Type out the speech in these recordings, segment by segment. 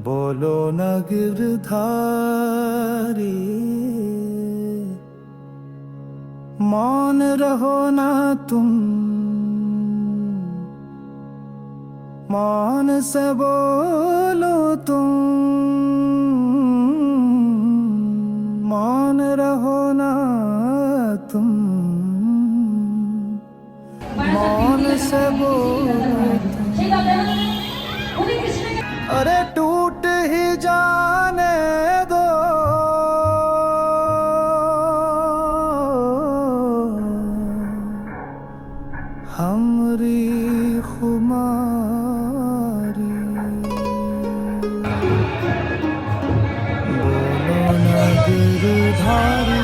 बोलो न गिरधारी, मौन रहो ना तुम, मौन से बोलो तुम, मौन रहो ना तुम, मौन से बोलो तुम। अरे टूट ही जाने दो, हमरी खुमारी, बोलो न गिरधारी,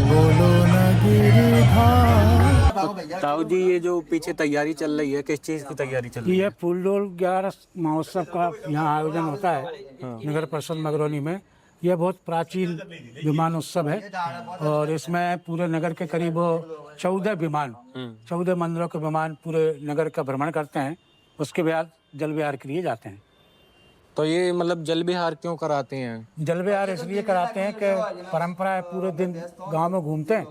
बोलो न गिरधारी। ताऊ जी, ये जो पीछे तैयारी चल रही है, किस चीज़ की तैयारी चल रही है? ये फूलडोल 11 महोत्सव का यहाँ आयोजन होता है नगर परिषद मगरौनी में। यह बहुत प्राचीन विमानोत्सव है और इसमें पूरे नगर के करीब 14 विमान 14 मंदिरों के विमान पूरे नगर का भ्रमण करते हैं। उसके बाद जल विहार के लिए जाते हैं। तो ये मतलब जल विहार क्यों कराते हैं? जल विहार इसलिए कराते हैं कि परंपरा है, पूरे दिन गांव में घूमते हैं।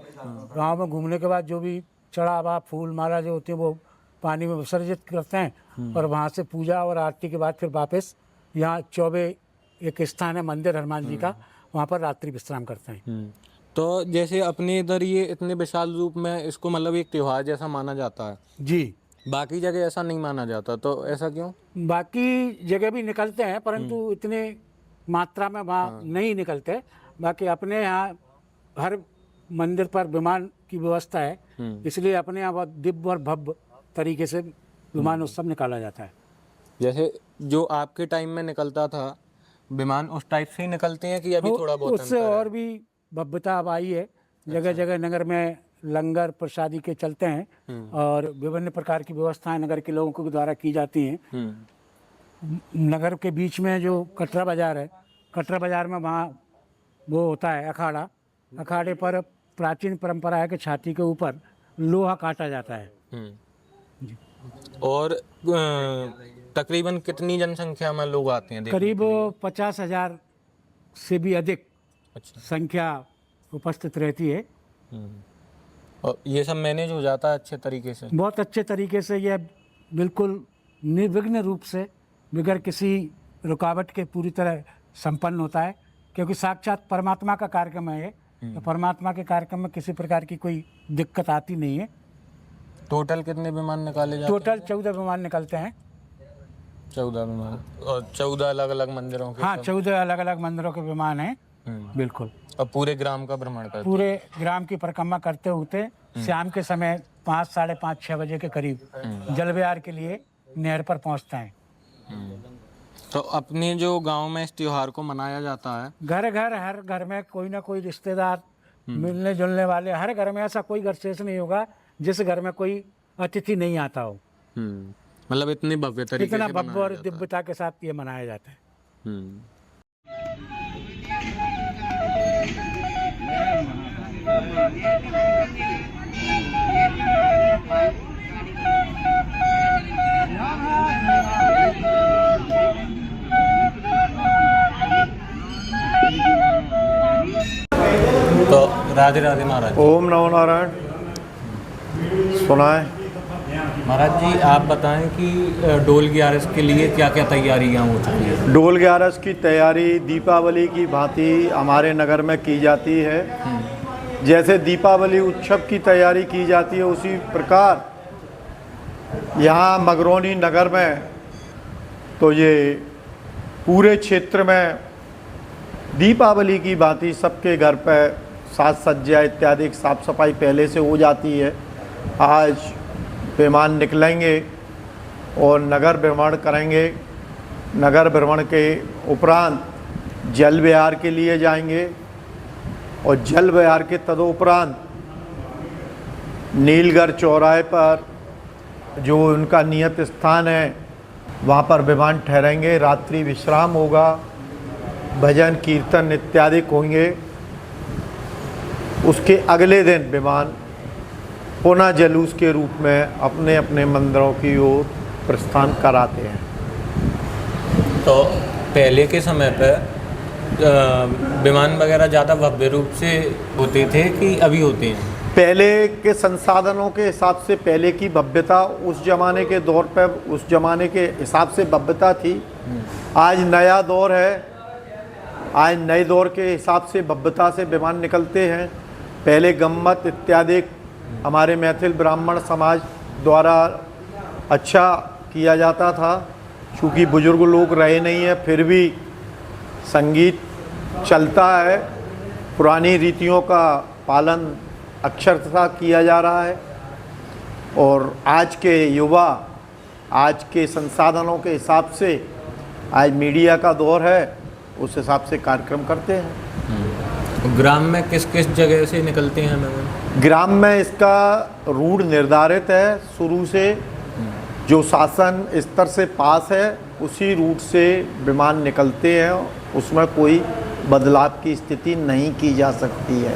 गांव में घूमने के बाद जो भी चढ़ावा फूल माला जो होती है वो पानी में विसर्जित करते हैं और वहाँ से पूजा और आरती के बाद फिर वापस यहाँ चौबे एक स्थान है मंदिर हनुमान जी का, वहाँ पर रात्रि विश्राम करते हैं। तो जैसे अपने इधर ये इतने विशाल रूप में इसको मतलब एक त्योहार जैसा माना जाता है जी, बाकी जगह ऐसा नहीं माना जाता, तो ऐसा क्यों? बाकी जगह भी निकलते हैं परंतु इतने मात्रा में वहाँ नहीं निकलते। बाकी अपने यहाँ हर मंदिर पर विमान की व्यवस्था है, इसलिए अपने यहाँ बहुत दिव्य और भव्य तरीके से विमान उत्सव निकाला जाता है। जैसे जो आपके टाइम में निकलता था विमान, उस टाइप से ही निकलते हैं कि अभी थोड़ा बहुत उससे और भी भव्यता अब आई है। जगह जगह नगर में लंगर प्रसादी के चलते हैं और विभिन्न प्रकार की व्यवस्थाएं नगर के लोगों के द्वारा की जाती हैं। नगर के बीच में जो कटरा बाजार है, कटरा बाजार में वहाँ वो होता है अखाड़ा। अखाड़े पर प्राचीन परंपरा है कि छाती के ऊपर लोहा काटा जाता है। और तकरीबन कितनी जनसंख्या में लोग आते हैं? करीब 50,000 से भी अधिक संख्या उपस्थित रहती है। और ये सब मैनेज हो जाता है अच्छे तरीके से? बहुत अच्छे तरीके से यह बिल्कुल निर्विघ्न रूप से बगैर किसी रुकावट के पूरी तरह संपन्न होता है, क्योंकि साक्षात परमात्मा का कार्यक्रम है ये। तो परमात्मा के कार्यक्रम में किसी प्रकार की कोई दिक्कत आती नहीं है। टोटल कितने विमान निकाले जाते हैं? टोटल 14 विमान निकलते हैं। 14 विमान और 14 अलग अलग मंदिरों के? हाँ, 14 अलग अलग मंदिरों के विमान हैं। बिल्कुल। और पूरे ग्राम का भ्रमण करते? पूरे ग्राम की परिक्रमा करते होते शाम के समय 5, साढ़े 5, 6 बजे के करीब जल विहार के लिए नहर पर पहुंचते हैं। तो अपने जो गांव में इस त्योहार को मनाया जाता है, घर घर हर घर में कोई ना कोई रिश्तेदार मिलने जुलने वाले, हर घर में ऐसा कोई घर शेष नहीं होगा जिस घर में कोई अतिथि नहीं आता हो। मतलब इतनी भव्य तरीके से इतना भव्य और दिव्यता के साथ ये मनाया जाता है। तो राधे राधे महाराज। ओम नमो नारायण। सुनाए महाराज जी, आप बताएं कि डोल 11 के लिए क्या क्या तैयारियां हो चुकी है? डोल 11 की तैयारी दीपावली की भांति हमारे नगर में की जाती है। जैसे दीपावली उत्सव की तैयारी की जाती है उसी प्रकार यहाँ मगरौनी नगर में तो ये पूरे क्षेत्र में दीपावली की भांति सबके घर पर साज सज्जा इत्यादि साफ सफाई पहले से हो जाती है। आज विमान निकलेंगे और नगर भ्रमण करेंगे। नगर भ्रमण के उपरांत जल विहार के लिए जाएंगे और जल विहार के तदुपरांत नीलगढ़ चौराहे पर जो उनका नियत स्थान है वहाँ पर विमान ठहरेंगे। रात्रि विश्राम होगा, भजन कीर्तन इत्यादि होंगे। उसके अगले दिन विमान पुनः जुलूस के रूप में अपने अपने मंदिरों की ओर प्रस्थान कराते हैं। तो पहले के समय पर विमान वगैरह ज़्यादा भव्य रूप से होते थे कि अभी होते हैं? पहले के संसाधनों के हिसाब से पहले की भव्यता उस ज़माने के दौर पर उस ज़माने के हिसाब से भव्यता थी। आज नया दौर है, आज नए दौर के हिसाब से भव्यता से विमान निकलते हैं। पहले गम्मत इत्यादि हमारे मैथिल ब्राह्मण समाज द्वारा अच्छा किया जाता था। चूँकि बुजुर्ग लोग रहे नहीं हैं, फिर भी संगीत चलता है, पुरानी रीतियों का पालन अक्षरशः किया जा रहा है। और आज के युवा आज के संसाधनों के हिसाब से, आज मीडिया का दौर है, उस हिसाब से कार्यक्रम करते हैं। ग्राम में किस किस जगह से निकलते हैं विमान? ग्राम में इसका रूट निर्धारित है शुरू से, जो शासन स्तर से पास है उसी रूट से विमान निकलते हैं, उसमें कोई बदलाव की स्थिति नहीं की जा सकती है।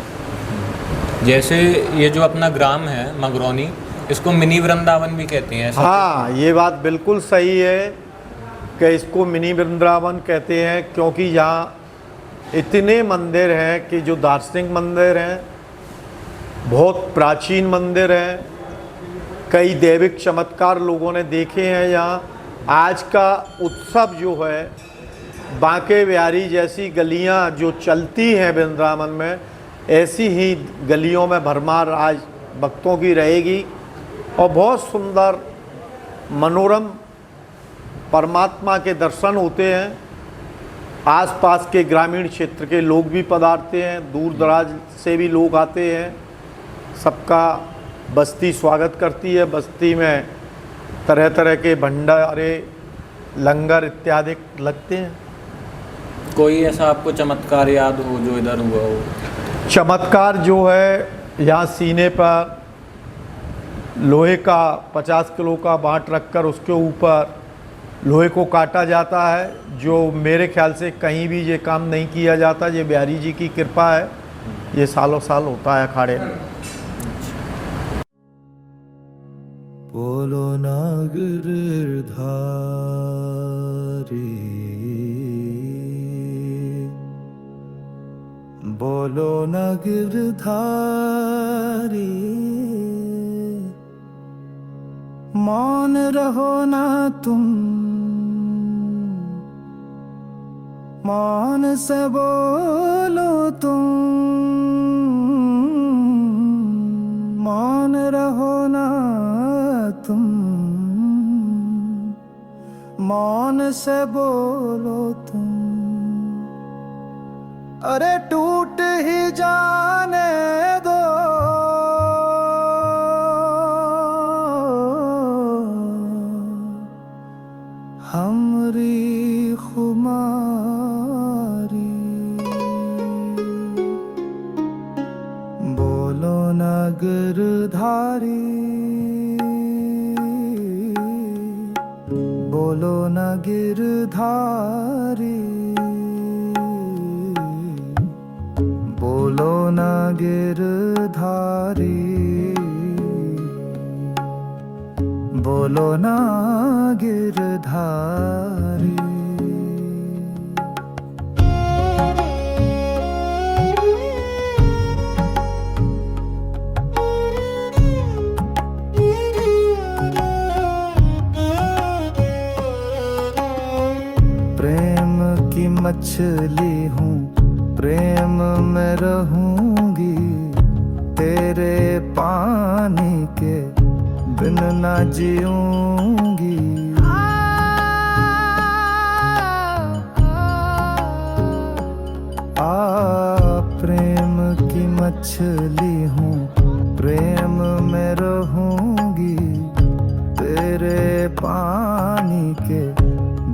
जैसे ये जो अपना ग्राम है मगरौनी, इसको मिनी वृंदावन भी कहते हैं, ऐसा? हाँ, ये बात बिल्कुल सही है कि इसको मिनी वृंदावन कहते हैं, क्योंकि यहाँ इतने मंदिर हैं कि जो दार्शनिक मंदिर हैं, बहुत प्राचीन मंदिर हैं, कई दैविक चमत्कार लोगों ने देखे हैं यहाँ। आज का उत्सव जो है, बांके बिहारी जैसी गलियाँ जो चलती हैं वृंदावन में, ऐसी ही गलियों में भरमार आज भक्तों की रहेगी और बहुत सुंदर मनोरम परमात्मा के दर्शन होते हैं। आसपास के ग्रामीण क्षेत्र के लोग भी पधारते हैं, दूर दराज से भी लोग आते हैं। सबका बस्ती स्वागत करती है। बस्ती में तरह तरह के भंडारे, लंगर इत्यादि लगते हैं। कोई ऐसा आपको चमत्कार याद हो जो इधर हुआ हो? चमत्कार जो है, यहाँ सीने पर लोहे का 50 किलो का बाँट रखकर उसके ऊपर लोहे को काटा जाता है, जो मेरे ख्याल से कहीं भी ये काम नहीं किया जाता। ये बिहारी जी की कृपा है, ये सालों साल होता है अखाड़े में। बोलो ना गिरधारी, बोलो ना गिरधारी, मौन रहो ना तुम, मौन से बोलो तुम, मौन रहो ना तुम, मौन से बोलो तुम। अरे टूट ही जाने दो, हमरी खुमारी, बोलो ना गिरधारी, बोलो ना गिरधारी, बोलो ना गिरधारी, बोलो ना गिरधारी। प्रेम की मछली हूँ, प्रेम में रहूंगी, तेरे पानी के बिन ना जीऊंगी। प्रेम की मछली हूँ, प्रेम में रहूंगी, तेरे पानी के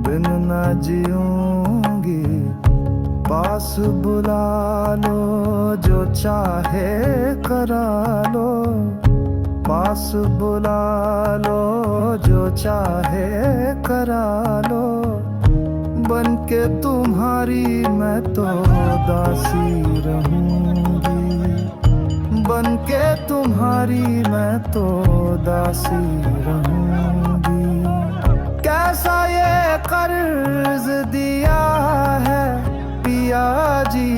बिन ना जीऊंगी। पास बुला लो, जो चाहे करा लो, पास बुला लो, जो चाहे करा लो, बन के तुम्हारी मैं तो दासी रहूंगी। बन के तुम्हारी मैं तो दासी रहूंगी। कैसा ये कर्ज दिया है पिया जी,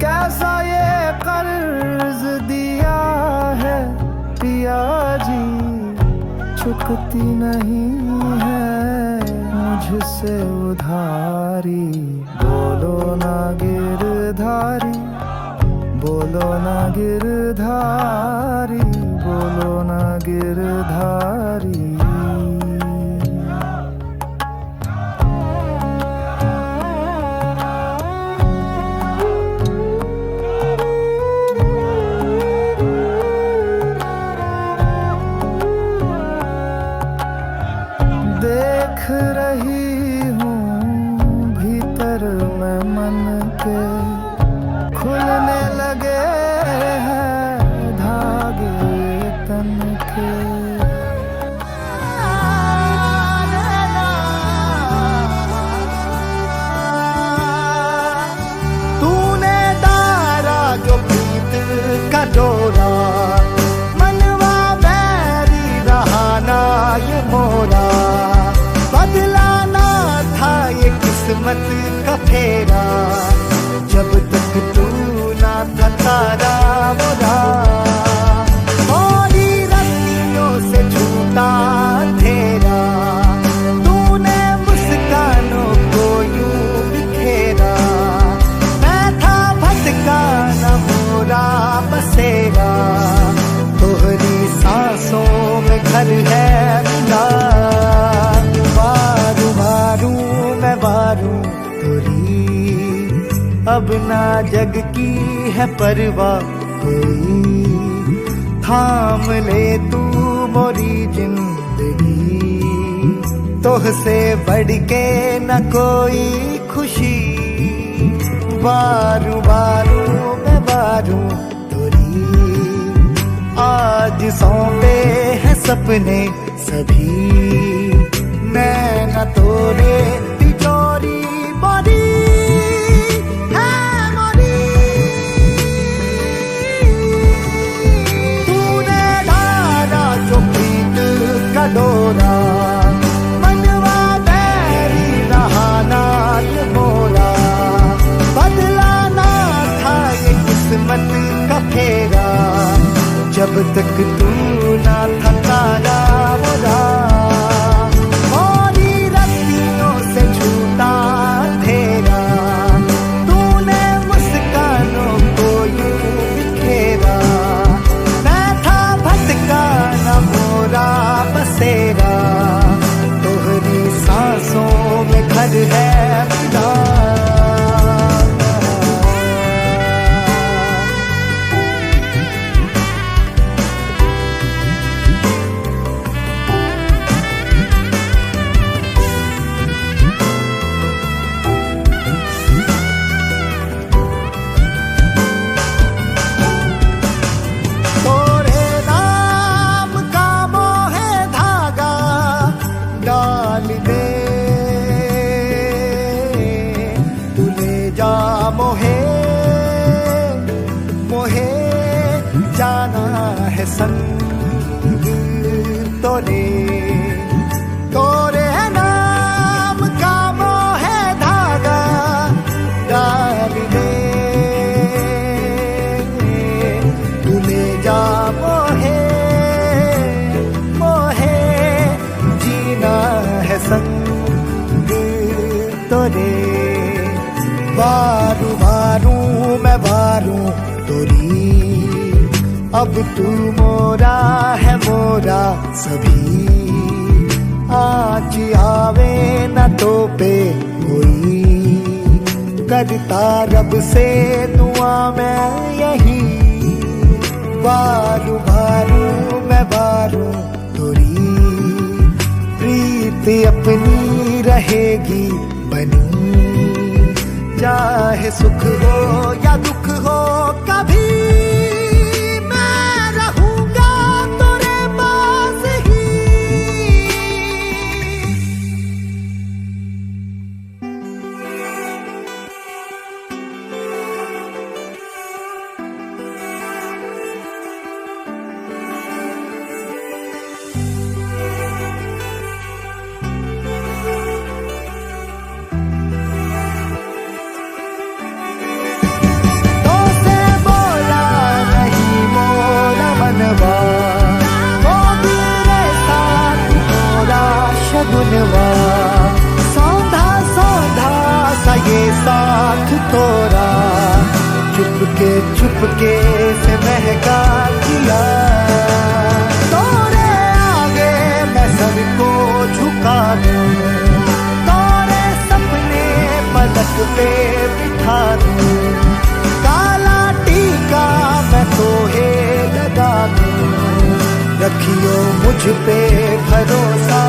कैसा ये कर्ज दिया है पिया जी। चुकती नहीं है मुझसे उधारी, बोलो ना गिरधारी, बोलो ना गिरधारी, बोलो ना गिरधारी। देख रही हूँ भीतर में मन के खुलने लगे हैं धागे तन के। तूने डारा जो प्रीत का डोरा, मनवा बैरी रहा ना ये मोरा। बदलाना था ये किस्मत का फेरा, जब तक तू ना था तारा मोरा। मोरी रस्सियों से छूटा तेरा, तूने मुस्कानों को यूं बिखेरा। मैं था भटका न मोरा बसेरा, तोहरी सांसों में घर है मिला। वारू वारू मैं वारू तोरी, अब ना जग की है परवाह कोई। थाम ले तू मोरी जिंदगी, तोहसे बढ़ के न कोई खुशी। वारू वारू मैं वारू तोरी, आज सौंपे हैं सपने सभी। नैना तोरे तिजोरी मोरी है मोरी। तूने डारा जो प्रीत का डोरा, मनवा बैरी रहा ना ये मोरा। बदलाना था ये किस्मत का फेरा, जब तक तू ना था तारा मोरा। मोरी रस्सियों से छूटा तेरा, तूने मुस्कानों को यूं बिखेरा। मैं था भटका न मोरा बसेरा, तोहरी सांसों में घर है मिला। मोहे मोहे जाना है संग तोरे। तोरे नाम का मोहे धागा डाल दे, तू ले जा मोहे मोहे जीना है संग तोरे। वारू वारू मैं वारू तोरी, अब तू मोरा है मोरा सभी। आज आवे न तो पे कोई, करता रब से दुआ मैं यही। वारू वारू मैं वारू तोरी, प्रीत अपनी रहेगी बनी। चाहे सुख हो या दुख हो कभी मैं रहूंगा तेरे पास ही। चुपके चुपके से महका दिया। तोरे आगे मैं सबको झुका दूं, तोरे सपने पलक पे बिठा दूं, काला टीका मैं तोहे लगा दूं, रखियो मुझ पे भरोसा